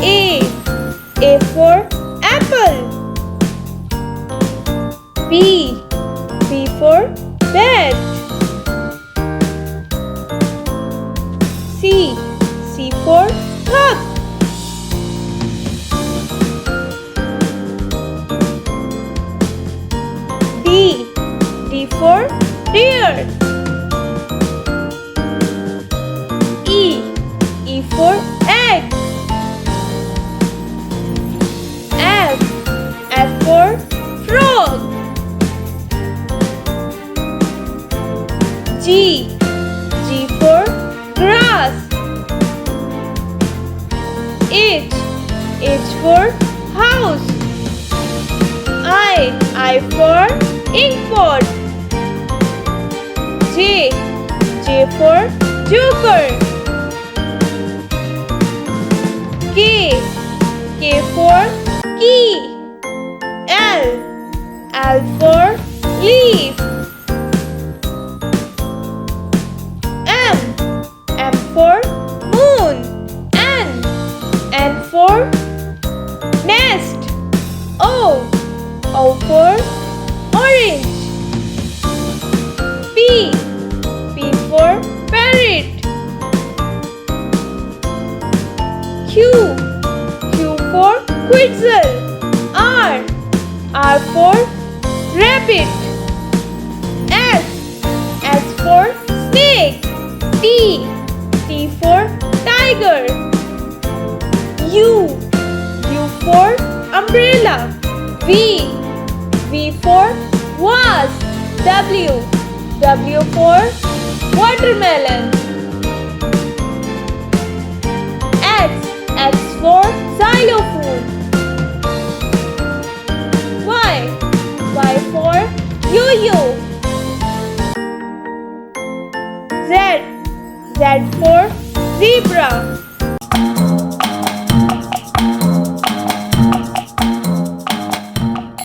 A. A for apple. B. B for bed. C. C for cup. D. D for deer. E. E for egg. F. F for frog. G. G for grass. H. H for house. I for ink pot. J. J for joker. K. K for key. L. L for leaf. M. M for moon. N for nest. O. O for orange. P. P for parrot. Q. Q for quetzal. R. R for rabbit. S. S for snake. T. T for tiger. U. U for umbrella. V. V for vase. W. W for watermelon. X. X for xylophone. Y. Y for yo-yo. Z. Z for zebra.